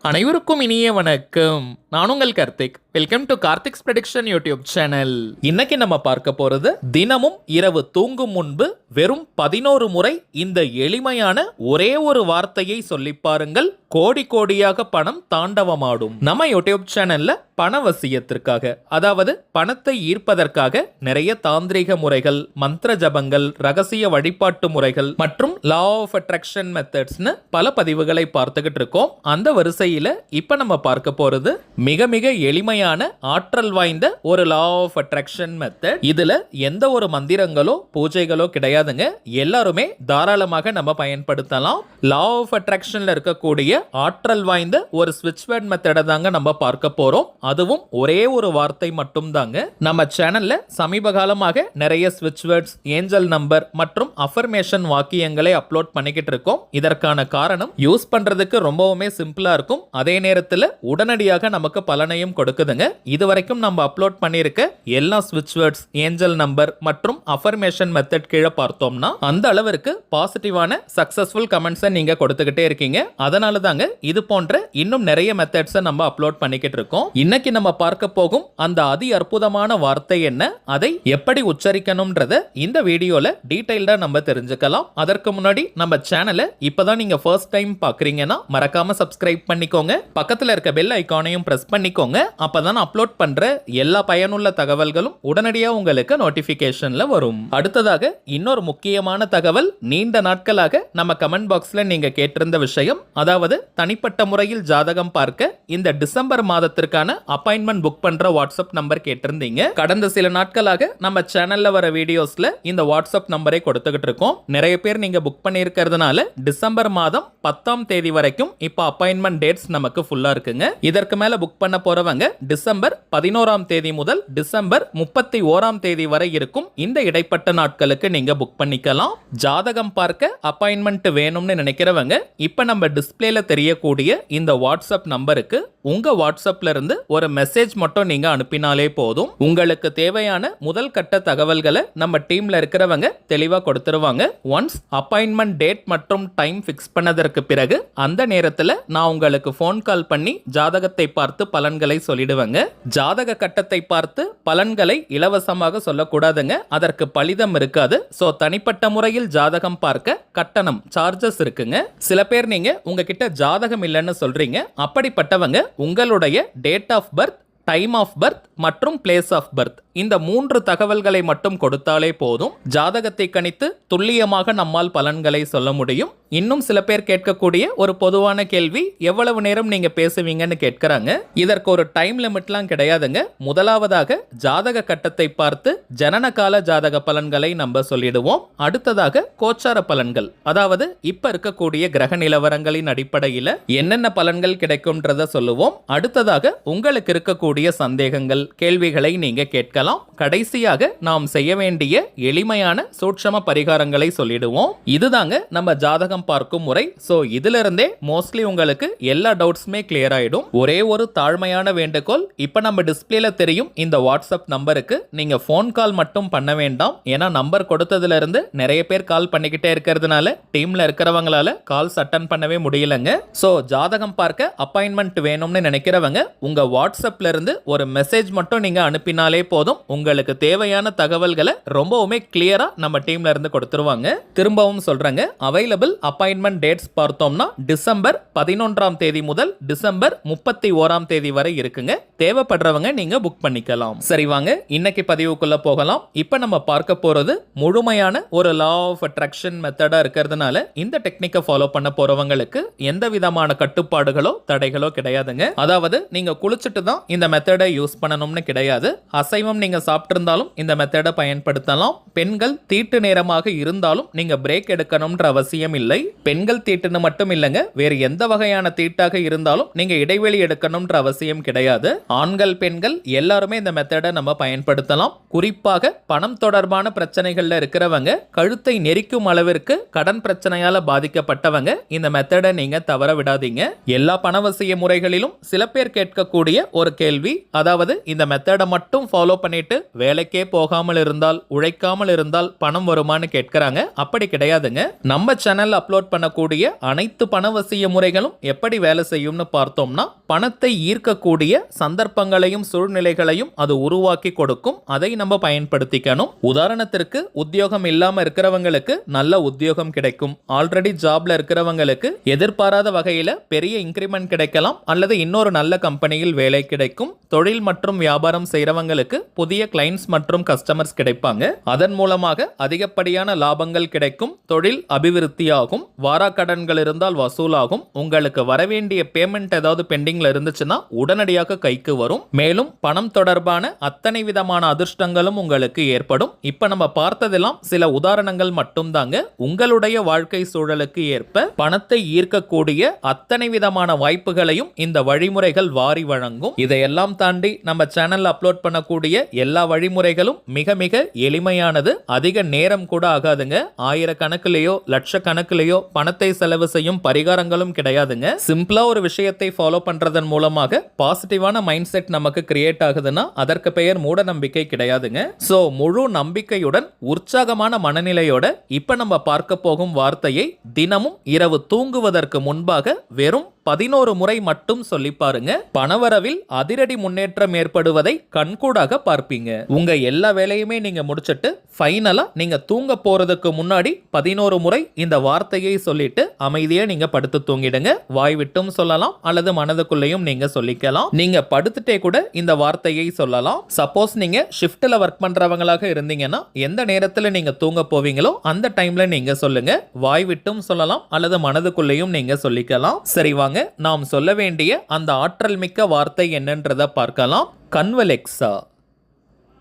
அனைவருக்கும் இனிய வணக்கம். நான் உங்கள் Karthik. Welcome to Karthik's prediction YouTube channel. இன்னைக்கு நம்ம பார்க்க போறது தினமும் இரவு தூங்கும் முன்பு வெறும் 11 முறை இந்த எளிமையான ஒரே ஒரு வார்த்தையை சொல்லி பாருங்கள். கோடி கோடியாக பணம் தாண்டவமாடும். நம்ம யூடியூப் சேனல்ல பணவசியத்திற்காக, அதாவது பணத்தை ஈர்ப்பதற்காக நிறைய தாந்திரிக முறைகள், மந்திர ஜபங்கள், ரகசிய வழிபாட்டு முறைகள் மற்றும் லா ஆஃப் அட்ராக்ஷன் மெத்தட்ஸ்னு பல பதிவுகளை பார்த்துக்கிட்டு இருக்கோம். அந்த வரிசையில இப்ப நம்ம பார்க்க போறது மிக மிக எளிமையான ஆற்றல் வாய்ந்த ஒரு லா ஆஃப் அட்ராக்ஷன் மெத்தட். இதுல எந்த ஒரு மந்திரங்களோ பூஜைகளோ கிடையாதுங்க. எல்லாருமே தாராளமாக நம்ம பயன்படுத்தலாம். லா ஆஃப் அட்ராக்ஷன்ல இருக்கக்கூடிய ஆற்றல் வாய்ந்த ஒரு ஸ்விட்ச் வேர்ட் மெத்தடை தாங்க நம்ம பார்க்க போறோம். அதுவும் ஒரே ஒரு வார்த்தை மட்டும் தாங்க. நம்ம சேனல்ல சமீப காலமாக நிறைய ஸ்விட்ச் வேர்ட்ஸ், ஏஞ்சல் நம்பர் மற்றும் அஃபர்மேஷன் வாக்கியங்களை அப்லோட் பண்ணிக்கிட்டு இருக்கோம். இதற்கான காரணம் யூஸ் பண்றதுக்கு ரொம்பவுமே சிம்பிளா இருக்கும், அதே நேரத்தில் உடனடியாக நமக்கு பலனையும் கொடுக்குதுங்க. இதுவரைக்கும் நம்ம அப்லோட் பண்ணியிருக்க எல்லா ஸ்விட்ச் வேர்ட்ஸ், ஏஞ்சல் நம்பர் மற்றும் அஃபர்மேஷன் மெத்தட் கீழே பார்த்தோம்னா அந்த அளவிற்கு பாசிட்டிவான சக்சஸ்ஃபுல் கமெண்ட்ஸை நீங்க கொடுத்துக்கிட்டே இருக்கீங்க. அதனால தாங்க இது போன்ற இன்னும் நிறைய மெத்தட்ஸை நம்ம அப்லோட் பண்ணிக்கிட்டு இருக்கோம். இன்னைக்கு நம்ம பார்க்க போகும் அந்த அதி அற்புதமான வார்த்தை என்ன, அதை எப்படி உச்சரிக்கணும்ன்றத இந்த வீடியோல டீடைல்டா நம்ம தெரிஞ்சுக்கலாம். அதற்கு முன்னாடி நம்ம சேனலை இப்பதான் நீங்க ஃபர்ஸ்ட் டைம் பாக்குறீங்கன்னா மறக்காம சப்ஸ்கிரைப் பண்ணிக்கோங்க. பக்கத்துல இருக்க பெல் ஐகானையும் பிரஸ் பண்ணிக்கோங்க. அப்பதான் அப்லோட் பண்ற எல்லா பயனுள்ள தகவல்களும் உடனடியா உங்களுக்கு நோட்டிபிகேஷன்ல வரும். அடுத்ததாக இன்னொரு முக்கியமான தகவல், நீண்ட நாட்களாக நம்ம கமெண்ட் பாக்ஸ்ல நீங்க கேட்டிருந்த விஷயம், அதாவது தனிப்பட்ட முறையில் ஜாதகம் பார்க்க இந்த டிசம்பர் மாதத்திற்கான அப்பாயின்மெண்ட் புக் பண்ற வாட்ஸ்அப் நம்பர் கேட்டிருந்தீங்க. கடந்த சில நாட்களாக நம்ம சேனல்ல வர வீடியோஸ்ல இந்த வாட்ஸ்அப் நம்பரை கொடுத்துக்கிட்டு இருக்கோம். நிறைய பேர் நீங்க புக் பண்ணியிருக்கிறதுனால டிசம்பர் மாதம் 10ஆம் தேதி வரைக்கும் இப்ப அப்பாயின்மெண்ட் டேட்ஸ் நமக்கு ஃபுல்லா இருக்குங்க. இதற்கு மேல புக் பண்ண போறவங்க டிசம்பர் 11ஆம் தேதி முதல் டிசம்பர் 31ஆம் தேதி வரை இருக்கும் இந்த இடைப்பட்ட நாட்களுக்கு நீங்க புக் பண்ணிக்கலாம். ஜாதகம் பார்க்க அப்பாயின்மெண்ட் வேணும்னு நினைக்கிறவங்க இப்ப நம்ம டிஸ்பிளேல தெரியக்கூடிய இந்த வாட்ஸ்அப் நம்பருக்கு உங்க வாட்ஸ்அப்ல இருந்து ஒரு மெசேஜ் மட்டும் நீங்க அனுப்பினாலே போதும். உங்களுக்கு தேவையான முதல் கட்ட தகவல்களை நம்ம டீம்ல இருக்கிறவங்க தெளிவா கொடுத்துருவாங்க. ஒன்ஸ் அப்பாயின்மெண்ட் டேட் மற்றும் டைம் ஃபிக்ஸ் பண்ணதற்கு பிறகு அந்த நேரத்தில் நான் உங்களுக்கு ஃபோன் கால் பண்ணி ஜாதகத்தை பார்த்து பலன்களை சொல்லிடுவேங்க. ஜாதக கட்டத்தை பார்த்து பலன்களை இலவசமாக சொல்லக்கூடாதுங்க, அதற்கு பலிதம் இருக்காது. சோ தனிப்பட்ட முறையில் ஜாதகம் பார்க்க கட்டணம், சார்ஜஸ் இருக்குங்க. சில பேர் நீங்க உங்ககிட்ட ஜாதகம் இல்லைன்னு சொல்றீங்க. அப்படிப்பட்டவங்க உங்களுடைய date of birth, time of birth மற்றும் பிளேஸ் ஆஃப் பர்த் இந்த 3 தகவல்களை மட்டும் கொடுத்தாலே போதும். ஜாதகத்தை கணித்து துல்லியமாக நம்மால் பலன்களை சொல்ல முடியும். இன்னும் சில பேர் கேட்கக்கூடிய ஒரு பொதுவான கேள்வி, எவ்வளவு நேரம் நீங்க பேசுவீங்கன்னு கேட்கிறாங்க. இதற்கு ஒரு டைம் லிமிட்லாம் கிடையாதுங்க. முதலாவதாக ஜாதக கட்டத்தை பார்த்து ஜனன கால ஜாதக பலன்களை நம்ம சொல்லிடுவோம். அடுத்ததாக கோச்சார பலன்கள், அதாவது இப்ப இருக்கக்கூடிய கிரக நிலவரங்களின் அடிப்படையில் என்னென்ன பலன்கள் கிடைக்கும்ன்றத சொல்லுவோம். அடுத்ததாக உங்களுக்கு இருக்கக்கூடிய சந்தேகங்கள், கேள்விகளை நீங்க கேட்கலாம். கடைசியாக நாம் செய்ய வேண்டிய எளிமையான சூட்சம பரிகாரங்களை சொல்லிடுவோம். இதுதாங்க நம்ம ஜாதகம் பார்க்கும் முறை. சோ இதுல இருந்தே மோஸ்ட்லி உங்களுக்கு எல்லா டவுட்ஸுமே கிளியர் ஆயிடும். ஒரே ஒரு தாழ்மையான வேண்டுகோள், இப்ப நம்ம டிஸ்பிளேல தெரியும் இந்த வாட்ஸ்அப் நம்பருக்கு நீங்க போன் கால் மட்டும் பண்ண வேண்டாம். ஏன்னா நம்பர் கொடுத்ததுல இருந்து நிறைய பேர் கால் பண்ணிக்கிட்டே இருக்கிறதுனால டீம்ல இருக்கிறவங்களால கால்ஸ் அட்டன் பண்ணவே முடியலங்க. சோ ஜாதகம் பார்க்க அப்பாயின்மெண்ட் வேணும்னு நினைக்கிறவங்க உங்க வாட்ஸ்அப்ல இருந்து ஒரு மெசேஜ் மட்டும் நீங்க அனுப்பினாலே போதும். உங்களுக்கு தேவையான தகவல்களை ரொம்பவுமே கிளியரா நம்ம டீம்ல இருந்து கொடுத்துருவாங்க. திரும்பவும் சொல்றேங்க, அவைலபிள் அப்பாயின்மெண்ட் டேட்ஸ் பார்த்தோம்னா டிசம்பர் 11ஆம் தேதி முதல் டிசம்பர் 31ஆம் தேதி வரை இருக்குங்க. தேவைப்படுறவங்க நீங்க புக் பண்ணிக்கலாம். சரி வாங்க இன்னைக்கு பதிவுக்குள்ள போகலாம். இப்ப நம்ம பார்க்க போறது முழுமையான ஒரு லா ஆஃப் அட்ராக்ஷன் மெத்தடா இருக்கிறதுனால இந்த டெக்னிக்கை ஃபாலோ பண்ண போறவங்களுக்கு எந்த விதமான கட்டுப்பாடுகளோ தடைகளோ கிடையாதுங்க. அதாவது நீங்க குளிச்சுட்டு தான் இந்த மெத்தடை யூஸ் பண்ணணும்னு கிடையாது. அசைவம் நீங்க சாப்பிட்டிருந்தாலும் இந்த மெத்தடை பயன்படுத்தலாம். பெண்கள் தீட்டு நேரமாக இருந்தாலும் நீங்க பிரேக் எடுக்கணும்ன்ற அவசியம் இல்லை. பெண்கள் தீட்டுன்னு மட்டும் இல்லைங்க, வேறு எந்த வகையான தீட்டாக இருந்தாலும் நீங்க இடைவெளி எடுக்கணும்ன்ற அவசியம் கிடையாது. ஆண்கள் பெண்கள் எல்லாருமே இந்த மெத்தடை நம்ம பயன்படுத்தலாம். குறிப்பாக பணம் தொடர்பான பிரச்சனைகள்ல இருக்கிறவங்க, கழுத்தை நெரிக்கும் அளவிற்கு கடன் பிரச்சனையால பாதிக்கப்பட்டவங்க இந்த மெத்தடை நீங்க தவற விடாதீங்க. எல்லா பணவசிய முறைகளிலும் சில பேர் கேட்கக்கூடிய ஒரு கேள்வி, கேள்வி, அதாவது இந்த மெத்தடை மட்டும் ஃபாலோ பண்ணிட்டு வேலைக்கே போகாமல் இருந்தால், உழைக்காமல் இருந்தால் பணம் வருமானு கேட்கறாங்க. அப்படி கிடையாதுங்க. நம்ம சேனல் அப்லோட் பண்ணக்கூடிய அனைத்து பணவசிய முறைகளும் எப்படி வேலை செய்யும்னு பார்த்தோம்னா, பணத்தை ஈர்க்கக்கூடிய சந்தர்ப்பங்களையும் சூழ்நிலைகளையும் அது உருவாக்கி கொடுக்கும். அதை நம்ம பயன்படுத்திக்கணும். உதாரணத்திற்கு, உத்தியோகம் இல்லாம இருக்கிறவங்களுக்கு நல்ல உத்தியோகம் கிடைக்கும். ஆல்ரெடி ஜாப்ல இருக்கிறவங்களுக்கு எதிர்பாராத வகையில பெரிய இன்கிரிமெண்ட் கிடைக்கலாம், அல்லது இன்னொரு நல்ல கம்பெனியில் வேலை கிடைக்கும். தொழில் மற்றும் வியாபாரம் செய்யறவங்களுக்கு புதிய கிளைண்ட்ஸ் மற்றும் கஸ்டமர்ஸ் கிடைப்பாங்க. அதன் மூலமாக அதிகப்படியான லாபங்கள் கிடைக்கும். தொழில் அபிவிருத்தியாகும். வாராக்கடன்கள் இருந்தால் வசூலாகும். உங்களுக்கு வரவேண்டிய பேமெண்ட் ஏதாவது பெண்டிங்ல இருந்துச்சுன்னா உடனடியாக கைக்கு வரும். மேலும் பணம் தொடர்பான அத்தனை விதமான அதிர்ஷ்டங்களும் உங்களுக்கு ஏற்படும். இப்ப நம்ம பார்த்ததெல்லாம் சில உதாரணங்கள் மட்டும் தாங்க. உங்களுடைய வாழ்க்கை சூழலுக்கு ஏற்ப பணத்தை ஈர்க்கக்கூடிய அத்தனை விதமான வாய்ப்புகளையும் இந்த வழிமுறைகள் வாரி வழங்கும். இதையெல்லாம் தாண்டி நம்ம சேனல்ல அப்லோட் பண்ணக்கூடிய எல்லா வழிமுறைகளும் மிக மிக எளிமையானது. அதிக நேரம் கூட ஆகாதுங்க. ஆயிரக்கணக்கிலேயோ லட்சக்கணக்கிலேயோ பணத்தை செலவு செய்யும் பரிகாரங்களும் கிடையாதுங்க. சிம்பிளா ஒரு விஷயத்தை ஃபாலோ பண்றதன் மூலமாக பாசிட்டிவான மைண்ட் செட் நமக்கு கிரியேட் ஆகுதுன்னா அதற்கு பெயர் மூட நம்பிக்கை கிடையாதுங்க. சோ முழு நம்பிக்கையுடன் உற்சாகமான மனநிலையோட இப்ப நம்ம பார்க்க போகும் வார்த்தையை தினமும் இரவு தூங்குவதற்கு முன்பாக வெறும் 11 முறை மட்டும் சொல்லி பாருங்க. பணவரவில் அதிரடி முன்னேற்றம் ஏற்படுவதை கண்கூடாக பார்ப்பீங்க. உங்க எல்லா வேலையுமே நீங்க முடிச்சிட்டு ஃபைனலா நீங்க தூங்க போறதுக்கு முன்னாடி 11 முறை இந்த வார்த்தையை சொல்லிட்டு அமைதியா நீங்க படுத்து தூங்கிடுங்க. வாய் விட்டும் சொல்லலாம், அல்லது மனதுக்குள்ளேயும் நீங்க சொல்லிக்கலாம். நீங்க படுத்துட்டே கூட இந்த வார்த்தையை சொல்லலாம். சப்போஸ் நீங்க ஷிஃப்ட்ல ஒர்க் பண்றவங்களாக இருந்தீங்கன்னா எந்த நேரத்துல நீங்க தூங்க போவீங்களோ அந்த டைம்ல நீங்க சொல்லுங்க. வாய் விட்டும் சொல்லலாம், அல்லது மனதுக்குள்ளேயும் நீங்க சொல்லிக்கலாம். சரி, வாங்க நாம் சொல்ல வேண்டிய அந்த ஆற்றல் மிக்க வார்த்தை என்னன்றதை பார்க்கலாம். கன்வலெக்ஸா,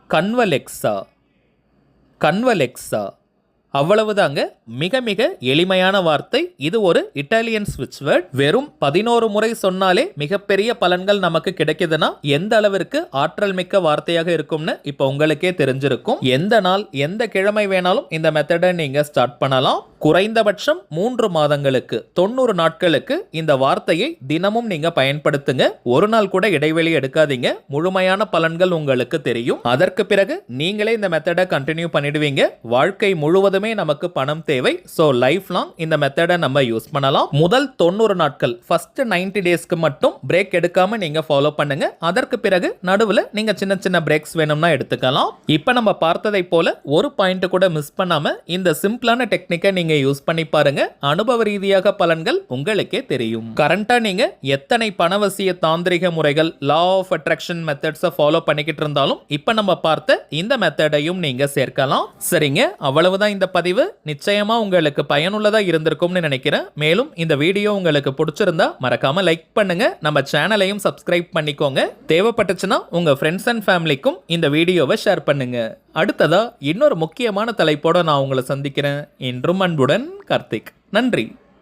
கன்வலெக்ஸா, கன்வலெக்ஸா. அவ்வளவுதாங்க. மிக மிக எளிமையான வார்த்தை. இது ஒரு இட்டாலியன் ஸ்விட்ச் வேர்ட். வெறும் 11 முறை சொன்னாலே மிகப்பெரிய பலன்கள் நமக்கு கிடைக்குதுன்னா எந்த அளவிற்கு ஆற்றல் மிக்க வார்த்தையாக இருக்கும்னு இப்போ உங்களுக்கே தெரிஞ்சிருக்கும். எந்த நாள் எந்த கிழமை வேணாலும் இந்த மெத்தடை நீங்க ஸ்டார்ட் பண்ணலாம். குறைந்தபட்சம் 3 மாதங்களுக்கு 90 நாட்களுக்கு இந்த வார்த்தையை தினமும் நீங்க பயன்படுத்துங்க. ஒரு நாள் கூட இடைவெளி எடுக்காதீங்க. முழுமையான பலன்கள் உங்களுக்கு தெரியும். அதற்கு பிறகு நீங்களே இந்த மெத்தடை கண்டினியூ பண்ணிடுவீங்க. வாழ்க்கை முழுவதுமே நமக்கு பணம் தேவை. சோ லைஃப் லாங் இந்த மெத்தடை நம்ம யூஸ் பண்ணலாம். முதல் 90 நாட்கள், ஃபர்ஸ்ட் 90 டேஸ்க்கு மட்டும் பிரேக் எடுக்காம நீங்க ஃபாலோ பண்ணுங்க. அதற்கு பிறகு நடுவுல நீங்க சின்ன சின்ன பிரேக்ஸ் வேணும்னா எடுத்துக்கலாம். இப்போ நம்ம பார்த்ததை போல ஒரு பாயிண்ட் கூட மிஸ் பண்ணாம இந்த சிம்பிளான டெக்னிக்கை நீங்க யூஸ் பண்ணி பாருங்க. அனுபவ ரீதியாக பலன்கள் உங்களுக்கே தெரியும். கரண்டா நீங்க எத்தனை பணவசிய தாந்திரிக முறைகள், லா ஆஃப் அட்ராக்ஷன் மெத்தட்ஸை ஃபாலோ பண்ணிக்கிட்டு இருந்தாலும் இப்போ நம்ம பார்த்த இந்த மெத்தடையும் நீங்க சேர்க்கலாம். சரிங்க, அவ்வளவுதான் இந்த பதிவு. நிச்சயமா உங்களுக்கு பயனுள்ளதா இருந்திருக்கும்னு நினைக்கிறேன். மேலும் இந்த வீடியோ உங்களுக்கு பிடிச்சிருந்தா மறக்காம லைக் பண்ணுங்க. நம்ம சேனலையும் சப்ஸ்கிரைப் பண்ணிக்கோங்க. தேவைப்பட்டுச்சுன்னா உங்க ஃப்ரெண்ட்ஸ் அண்ட் ஃபேமிலிக்கும் இந்த வீடியோவை ஷேர் பண்ணுங்க. அடுத்ததா இன்னொரு முக்கியமான தலைப்போட நான் உங்களை சந்திக்கிறேன். என்றும் அன்புடன் கார்த்திக். நன்றி.